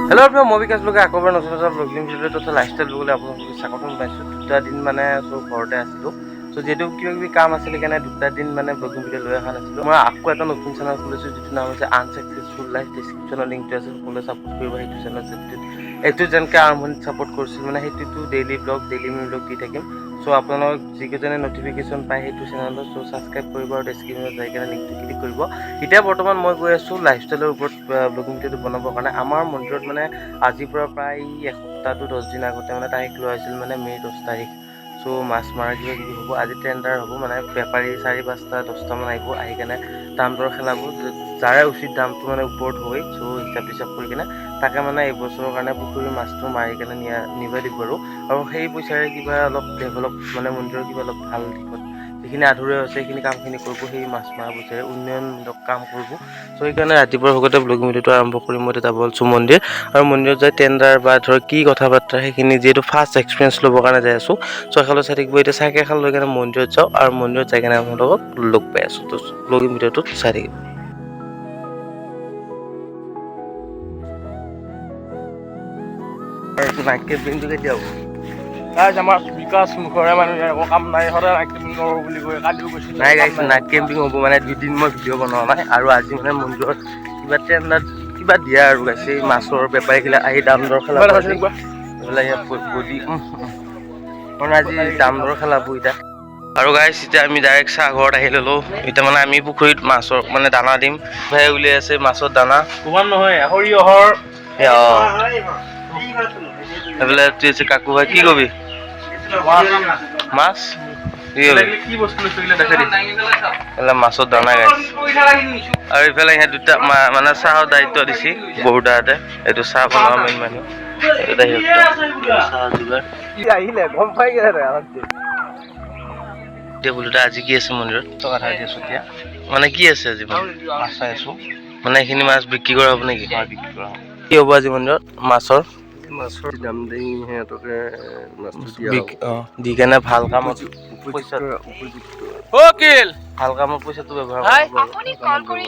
Hello everyone মই বিকাশ লোকে আকবৰ নতুন এটা ব্লগিং ভিডিঅ' তথা লাইফষ্টাইল ব্লগলৈ আপোনালোকক স্বাগতম জনাইছোঁ। দুটা দিন মানে ঘৰতে আছিলোঁ। যিহেতু কিবা কিবি কাম আছিলে কাৰণে দুটা দিন মানে ব্লগিং ভিডিঅ' লৈ অহা নাছিলোঁ। মই আকৌ এটা নতুন চেনেল খুলিছোঁ যিটো নাম হৈছে আনচাকচেছফুল লাইফ। ডিছক্ৰিপশ্যনৰ লিংকটো আছে, সকলোৱে ছাপোৰ্ট কৰিব সেইটো চেনেল। এইটো যেনেকৈ আৰম্ভণিত ছাপোৰ্ট কৰিছিল মানে সেইটোতো ডেইলি ব্লগ দি থাকিম। আপোনালোকক যিকেইজনে নটিফিকেশ্যন পায় সেইটো চেনেলত ছাবস্ক্ৰাইব কৰিব আৰু ডিছক্ৰিপশ্যনত যাই কিনে লিংকটো ক্লিক কৰিব। এতিয়া বৰ্তমান মই গৈ আছোঁ লাইফষ্টাইলৰ ওপৰত ব্লগিং ভিডিঅ'টো বনাবৰ কাৰণে। আমাৰ মন্দিৰত মানে আজিৰ পৰা প্ৰায় এসপ্তাহটো 10 দিন আগতে মানে তাৰিখ লোৱা হৈছিল, মানে মে' 10 তাৰিখ। মাছ মাৰা কিবা কিবি হ'ব, আজি টেণ্ডাৰ হ'ব, মানে বেপাৰী 4-5টা 10টামান আহিব, আহি কেনে দাম দৰ খেলাব, যাৰে উচিত দামটো মানে ওপৰত হৈ হিচাপ কৰি কিনে তাকে মানে এইবছৰৰ কাৰণে পুখুৰীৰ মাছটো মাৰি কেনে নিব দিব আৰু সেই পইচাৰে কিবা অলপ ডেভেলপ মানে মন্দিৰৰ কিবা অলপ ভাল দিশত যিখিনি আধৰুৱা হৈছে সেইখিনি কামখিনি কৰিব, সেই মাছ মৰা পইচাৰে উন্নয়নমূলক কাম কৰিব। সেইকাৰণে ৰাতিপুৱাৰ ভাগতে ব্লগিং ভিডিঅ'টো আৰম্ভ কৰিম। মই এতিয়া যাব ওলাইছোঁ মন্দিৰ, আৰু মন্দিৰত যাই টেণ্ডাৰ বা ধৰক কি কথা বাৰ্তা সেইখিনি যিহেতু ফাৰ্ষ্ট এক্সপিৰিয়েঞ্চ ল'বৰ কাৰণে যাই আছোঁ। এখালৈ চাই থাকিব। এতিয়া চাইকেল এখন লৈ কেনে মন্দিৰত যাওঁ, আৰু মন্দিৰত যাই কেনে আপোনালোকক লগ পাই আছোঁ। ব্লগিং ভিডিঅ'টোত চাই থাকিব। নাইট কেম্পিংটো কেতিয়া হ'ব? আমাৰ বিকাশ মুখৰে মানুহে একো কাম নাই, সদায় নাইট কেম্পিং কৰোঁ বুলি কয়। কালিও গৈছিলোঁ। নাই গাইছ, নাইট কেম্পিং হ'ব মানে 2 দিন মই ভিডিঅ' বনোৱা নাই, আৰু আজি মানে মন্দিৰত কিবা টেণ্ডাৰ কিবা দিয়া আৰু গাইছে মাছৰ বেপাৰীবিলাক আহি দাম দৰ খেলাব। এইবিলাক ইয়াত বডি মানে আজি দাম দৰ খেলাব এতিয়া। আৰু গাইছ এতিয়া আমি ডাইৰেক্ট চাহ ঘৰত আহি ল'লোঁ। এতিয়া মানে আমি পুখুৰীত মাছৰ মানে দানা দিম। উলিয়াই আছে মাছৰ দানা। কুমান নহয় সৰিয়হৰ এইফালে কাকু ভাই কি কবি? মাছ কি বস্তু লৈছে দেখা দিম। মাছৰ দানা গাইছ। আৰু ইফালে সিহঁত দুটা মানে চাহৰ দায়িত্ব দিছে বৰুদাহঁতে। এইটো চাহ বনোৱা মেইন মানুহ। চাহ যোগাৰ আহিলে গম পাই গেলে বোলোতে আজি কি আছে মন্দিৰত? টকা দি আছো এতিয়া। মানে কি আছে আজি? মাছ চাই আছো। মানে এইখিনি মাছ বিক্ৰী কৰা হ'ব নেকি? বিক্ৰী কৰা হ'ব। কি হ'ব আজি মন্দিৰত? মাছৰ দাম দি সিহঁতকে দি কেনে ভাল কামত পইচা ভাল কামত পইচাটো ব্যৱহাৰ কৰিব।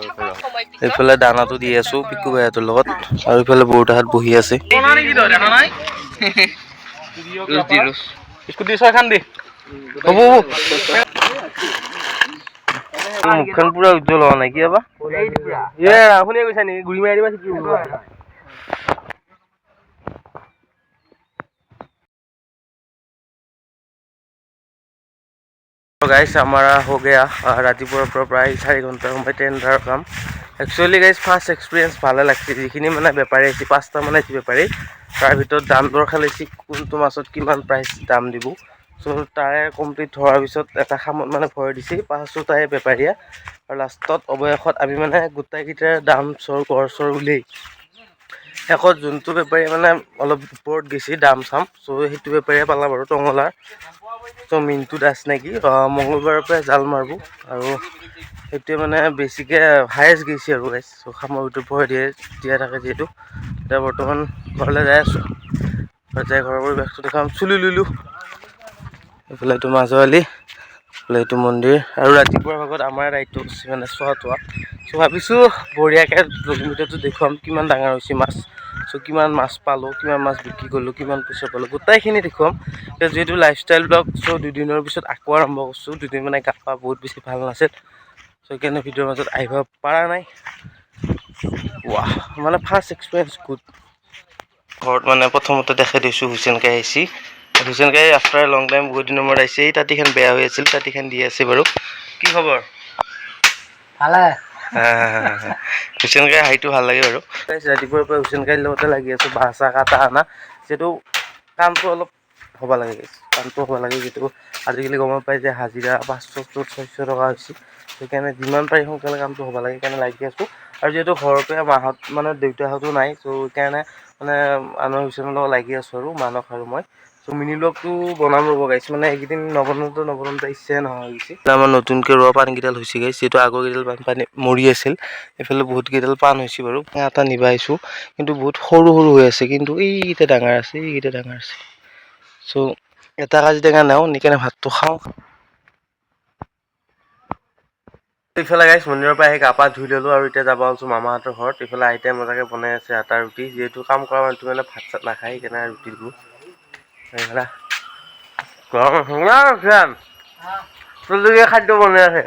এইফালে দানাটো দি আছো পিকু ভাইহঁতৰ লগত, আৰু এইফালে বৰুতাহঁত বহি আছে। স্কুটি ছয়খান দি হ'ব মুখখন পুৰা উজ্জ্বল হোৱা নাই কিবা? শুনি গৈছা নেকি? গুৰি মাৰি দিবা শিকিব। गाइस हमारा हो गया रातिपुৱাৰ পৰা প্ৰায় 4 ঘণ্টাৰ সময় টেণ্ডাৰৰ কাম। একচুৱেলি গাইজ ফাৰ্ষ্ট এক্সপিৰিয়েঞ্চ ভালে লাগছে। যিখিনি মানে বেপাৰী আহিছে 5টা মানে আহিছে বেপাৰী, তাৰ ভিতৰত দাম দৰ খালাইছে কোনটো মাছত কিমান প্ৰাইচ দাম দিব। তাৰে কমপ্লিট হোৱাৰ পিছত এটা খামত মানে ভৰাই দিছে 5টাই বেপাৰীয়ে, আৰু লাষ্টত অৱশেষত আমি মানে গোটাইকেইটাৰ দাম গড় উলিয়াই শেষত যোনটো বেপাৰী মানে অলপ ওপৰত গেছি দাম চাম, সেইটো বেপাৰীয়ে পালা বাৰু টঙলাৰ। মিণ্টু দাস নেকি, মঙলবাৰৰ পৰা জাল মাৰিব, আৰু সেইটোৱে মানে বেছিকৈ হায়েষ্ট গৈছে আৰু গাইছ। খামৰ ভিতৰত ভৰাই দিয়া থাকে যিহেতু। এতিয়া বৰ্তমান ঘৰলৈ যাই আছোঁ, যাই ঘৰৰ পৰিৱেশটো দেখাম। চুলি লুলোঁ এইফালে এইটো মাজোৱালি, এইফালে এইটো মন্দিৰ, আৰু ৰাতিপুৱাৰ ভাগত আমাৰ দায়িত্ব মানে চোৱা। ভাবিছোঁ বঢ়িয়াকৈ ভিডিঅ'টো দেখুৱাম কিমান ডাঙৰ হৈছে মাছ। কিমান মাছ পালোঁ, কিমান মাছ বিক্ৰী কৰিলোঁ, কিমান পইচা পালোঁ, গোটেইখিনি দেখুৱাম। যিহেতু লাইফষ্টাইল ব্লগ 2 দিনৰ পিছত আকৌ আৰম্ভ কৰিছোঁ। 2 দিন মানে গা পা বহুত বেছি ভাল নাছিল, সেইকাৰণে ভিডিঅ'ৰ মাজত আহিব পৰা নাই। মানে ফাৰ্ষ্ট এক্সপিৰিয়েঞ্চ গুড। ঘৰত মানে প্ৰথমতে দেখাই দিছোঁ হুচেন কাই আহিছে। হুচেন কাই আফটাৰ লং টাইম বহুত দিনৰ মূৰত আহিছে। এই তাঁতিখন বেয়া হৈ আছিল, তাঁতিখন দি আছে বাৰু। কি খবৰ? ভালে। হুচেন কাইৰ হাঁহিটো ভাল লাগে বাৰু। ৰাতিপুৱাৰ পৰা হুচেন কাইৰ লগতে লাগি আছোঁ, বাঁহ চাহ কাটা আনা। যিহেতু কামটো অলপ হ'ব লাগে, কামটো হ'ব লাগে। যিহেতু আজিকালি গম পাই যে হাজিৰা 500-600 টকা হৈছে, সেইকাৰণে যিমান পাৰি সোনকালে কামটো হ'ব লাগে, সেইকাৰণে লাগি আছোঁ। আৰু যিহেতু ঘৰৰ পৰা মাহঁত মানে দেউতাহঁতো নাই, সেইকাৰণে মানে আনৰ হুচেনৰ লগত লাগি আছোঁ আৰু মানস আৰু মই। মিনি ব্লগটো বনাম ৰ'ব গাইছ, মানে এইকেইদিন নবনাওঁতে ইচ্ছাই নোহোৱা হৈ গৈছে। আমাৰ নতুনকৈ ৰোৱা পাণকেইডাল হৈছে গাইছ, যিহেতু আগৰ কেইডাল বানপানী মৰি আছিল। এইফালে বহুত কেইডাল পাণ হৈছে বাৰু, এটা নিবা আহিছোঁ। কিন্তু বহুত সৰু হৈ আছে, কিন্তু এইকেইটা ডাঙৰ আছে। এটা কাজি টেঙা নাও নি কেনে ভাতটো খাওঁ। ইফালে গাইছ মন্দিৰৰ পৰা আহি গা পা ধুই ল'লোঁ আৰু এতিয়া যাব ওলছোঁ মামাহঁতৰ ঘৰত। ইফালে আইতাই মজাকৈ বনাই আছে আটা ৰুটি, যিহেতু কাম কৰা মানুহটো মানে ভাত চাত নাখায় সেইকাৰণে ৰুটি দিব। এইফালে গৰম তোলকে খাদ্য বনাই আছে,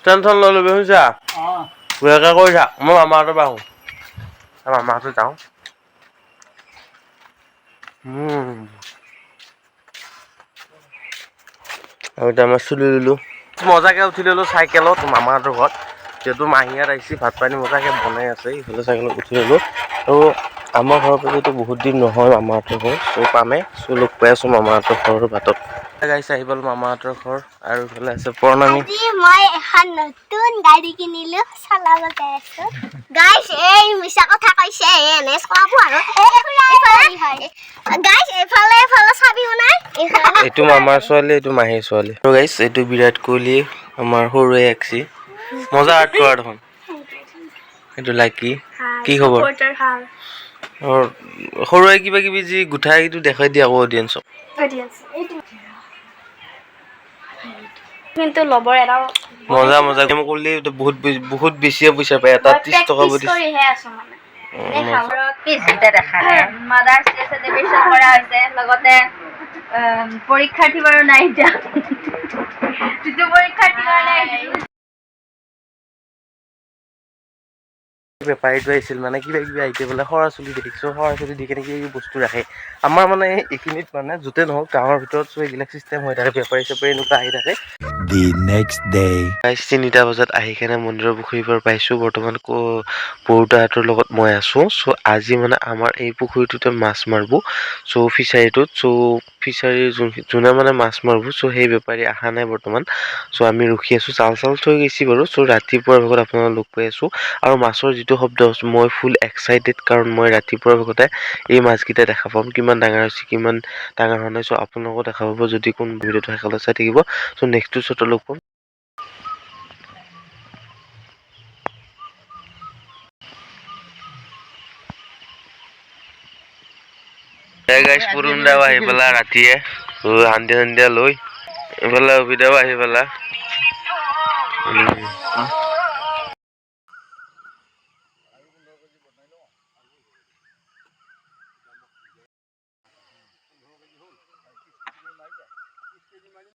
টেনশ্যন লৈ ল'বি শুনিছা? বেয়াকৈ কৰি থাক, মই মামাহঁতৰ পৰা আহোঁ, মামাহঁতৰ যাওঁ। আৰু এতিয়া মই চুলি ল'লোঁ, মজাকৈ উঠি ল'লোঁ চাইকেলত মামাহঁতৰ ঘৰত, যিহেতু মাহীহঁত আহিছে ভাত পানী মজাকৈ বনাই আছে। ইফালে চাইকেলত উঠি ল'লোঁ আৰু আমাৰ ঘৰৰ পৰা যিহেতু বহুত দিন নহয় মামাহঁতৰ ঘৰ, চ' পামে চ' লগ পাই আছোঁ মামাহঁতৰ ঘৰৰ বাটত। গাইছ আহি পালোঁ মামাহঁতৰ ঘৰ আৰু ইফালে আছে প্ৰণামী। আজি মই এখন নতুন গাড়ী কিনিলোঁ, চলাব যাই আছোঁ। গাইছ এই মিছা কথা কৈছে, এনে চাব আৰু গাইছ এইফালে এইফালে চাবিও নাই। এইটো মামাৰ ছোৱালী, এইটো মাহীৰ ছোৱালী। আৰু গাইছ এইটো বিৰাট কোহলি, আমাৰ সৰুৱে একচি মজা আৰ্ট কৰা দেখোন। এইটো লাকি, কি খবৰ? সৰুৱে কিবা কিবি যি গুঠাই এইটো দেখাই দিয়া আকৌ অডিয়েঞ্চক। কিন্তু ল'বৰ এটা মজা মজা মই কৰিলে বহুত বেছিয়ে পইচা পায়, এটা 30 টকা বুলি। পৰীক্ষাৰ্থী বাৰু নাই এতিয়া। বেপাৰীটো আহিছিল মানে কিবা কিবি আহিছে বোলে, সৰা চুলি দেখিছোঁ, সৰা চুলি দি কেনে কিবা কিবি বস্তু ৰাখে। আমাৰ মানে এইখিনিত মানে য'তে নহওক গাঁৱৰ ভিতৰত চব এইবিলাক চিষ্টেম হৈ থাকে, বেপাৰী চেপাৰী এনেকুৱা আহি থাকে। The next day. 3টা বজাত আহি কেনে মন্দিৰৰ পুখুৰীৰ পৰা পাইছোঁ। বৰ্তমান পৌতাহঁতৰ লগত মই আছোঁ। চ' আজি মানে আমাৰ এই পুখুৰীটোতে মাছ মাৰিব, চ' ফিচাৰীটোত, চ' ফিচাৰীৰ যোনে মানে মাছ মাৰিব, চ' সেই বেপাৰী অহা নাই বৰ্তমান। চ' আমি ৰখি আছোঁ, চাল থৈ গৈছি বাৰু। চ' ৰাতিপুৱাৰ ভাগত আপোনালোকক লগ পাই আছোঁ আৰু মাছৰ যিটো শব্দ মই ফুল এক্সাইটেড, কাৰণ মই ৰাতিপুৱাৰ ভাগতে এই মাছকেইটা দেখা পাম, কিমান ডাঙৰ হৈছে কিমান ডাঙৰ হোৱা নাই। চ' আপোনালোকক দেখা পাব যদি কোন ভিডিঅ'টো শেষলৈ চাই থাকিব। চ' নেক্সট শ্বটত লগ পাম। গাইছ পুৰুণ্ডাও আহি পেলা ৰাতিয়ে সন্ধিয়া সন্ধিয়া লৈ এইফালে অভিদাও আহি পেলা।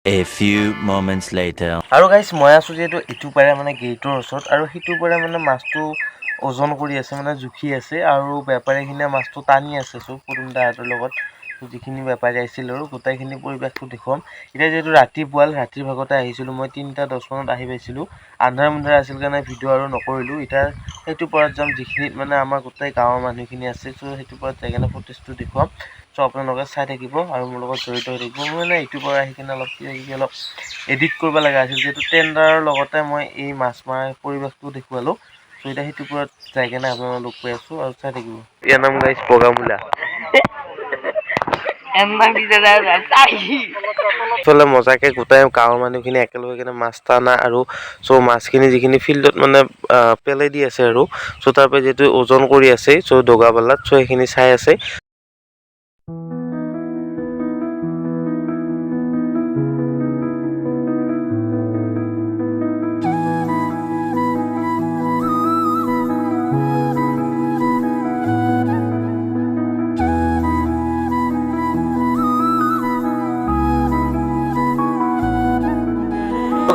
A few moments later. আৰু গাইছ মই আছোঁ যিহেতু ইটো পাৰে মানে গেটৰ ওচৰত, আৰু সিটো পাৰে মানে মাছটো ওজন কৰি আছে, মানে জুখি আছে, আৰু বেপাৰীখিনিয়ে মাছটো টানি আছে। চ' পুৰুণ্ডাহঁতৰ লগত যিখিনি বেপাৰী আহিছিল আৰু গোটেইখিনি পৰিৱেশটো দেখুৱাম। এতিয়া যিহেতু ৰাতিপুৱাল, ৰাতিৰ ভাগতে আহিছিলোঁ মই 3টা 10 মানত আহি পাইছিলোঁ। আন্ধাৰ মুন্ধাৰ আছিল কাৰণে ভিডিঅ' আৰু নকৰিলোঁ। এতিয়া সেইটো পাৰত যাম যিখিনিত মানে আমাৰ গোটেই গাঁৱৰ মানুহখিনি আছে। চ' সেইটো পাৰত যাই কেনে ফুটেজটো দেখুৱাম। চ' আপোনালোকে চাই থাকিব আৰু মোৰ লগত জড়িত হৈ থাকিব। মই মানে ইটোৰ পৰা আহি কিনে অলপ কিবা কিবি অলপ এডিট কৰিব লগা আছিল, যিহেতু টেণ্ডাৰৰ লগতে মই এই মাছ মৰাৰ পৰিৱেশটো দেখুৱালোঁ। চ' এতিয়া সেইটো পৰত যাই কেনে আপোনালোকক লগ পাই আছোঁ আৰু চাই থাকিব। ইয়াৰ নাম গাইছ বগামূলা। চলে মজাকে গোটাই গাঁৱৰ মানুহখিনি একেলগে কেনে মাছ টানা, আৰু চ' মাছখিনি যিখিনি ফিল্ডত মানে পেলাই দি আছে আৰু চ' তাৰ পৰা যিহেতু ওজন কৰি আছে, চ' দগাবালাত, চ' সেইখিনি চাই আছে।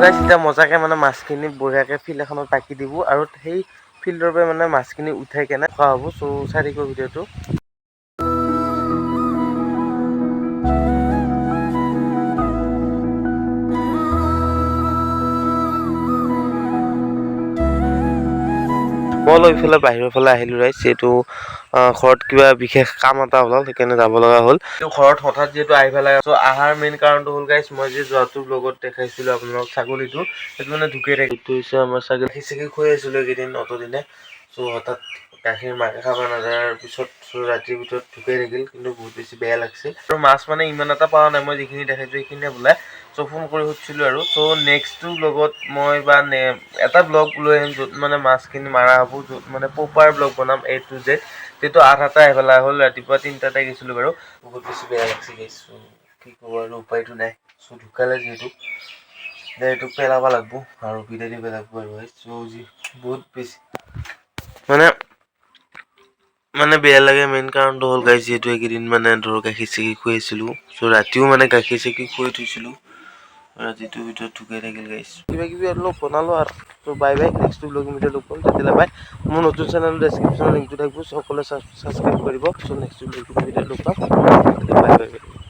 গাইছ এতিয়া মজাকে মানে মাছখিনি বঢ়িয়াকে ফিল্ড এখনত পাকি দিব, আৰু সেই ফিল্ডৰ পৰা মানে মাছখিনি উঠাই কেনে খোৱা হ'ব। চ' চাই থাকিব ভিডিঅ'টো। মই অলপ ইফালে বাহিৰৰ ফালে আহিলোঁ ৰাইজ, যিহেতু ঘৰত কিবা বিশেষ কাম এটা ওলাল, সেইকাৰণে যাব লগা হ'ল। ঘৰত হঠাৎ যিহেতু আহি পেলাই আছোঁ, অহাৰ মেইন কাৰণটো হ'ল গাইছ মই যে যোৱাটোৰ লগত দেখাইছিলোঁ আপোনালোকক ছাগলীটো, সেইটো মানে ঢুকাই থাকে। এইটো হৈছে আমাৰ ছাগলী, গাখীৰ খুৱাই আছিলোঁ এইকেইদিন অতদিনে। চ' হঠাৎ গাখীৰ মাকে খাব নাযাৰ পিছত চ' ৰাতিৰ ভিতৰত ঢুকাই থাকিল, কিন্তু বহুত বেছি বেয়া লাগিছে। আৰু মাছ মানে ইমান এটা পোৱা নাই, মই যিখিনি দেখাইছোঁ সেইখিনিয়ে বোলে। চ' ফোন কৰি সুধিছিলোঁ আৰু চ' নেক্সটটো ব্লগত মই বা এটা ব্লগ লৈ আহিম য'ত মানে মাছখিনি মাৰা হ'ব, য'ত মানে প্ৰপাৰ ব্লগ বনাম A to Z। যিহেতু 8টা আহিপেলাই হ'ল, ৰাতিপুৱা 3টাতে গৈছিলোঁ বাৰু। বহুত বেছি বেয়া লাগিছে গাইছ, কি ক'ব আৰু উপায়টো নাই। চ' ঢুকালে যিহেতু এইটো পেলাব লাগব আৰু বিদায় দিব লাগব আৰু চ' বহুত বেছি মানে বেয়া লাগে মেইন কাৰণটো হ'ল গাইছ যিহেতু এইকেইদিন মানে ধৰক গাখীৰ চেখি খুৱাইছিলোঁ চ' ৰাতিও মানে গাখীৰ চেখি খুৱাই থৈছিলোঁ ৰাতিটোৰ ভিতৰত ঢুকাই থাকিল গাইছ কিবা কিবি অলপ বনালোঁ আৰু so' bye bye next vlog video' লগ পাম তেতিয়াহ'লে বাই মোৰ নতুন চেনেল ডেছক্ৰিপশ্যনৰ লিংকটো থাকিব সকলোৱে ছাবস্ক্ৰাইব কৰিব চ' নেক্সট ব্লগ ভিডিঅ' লগ পাম বাই বাই।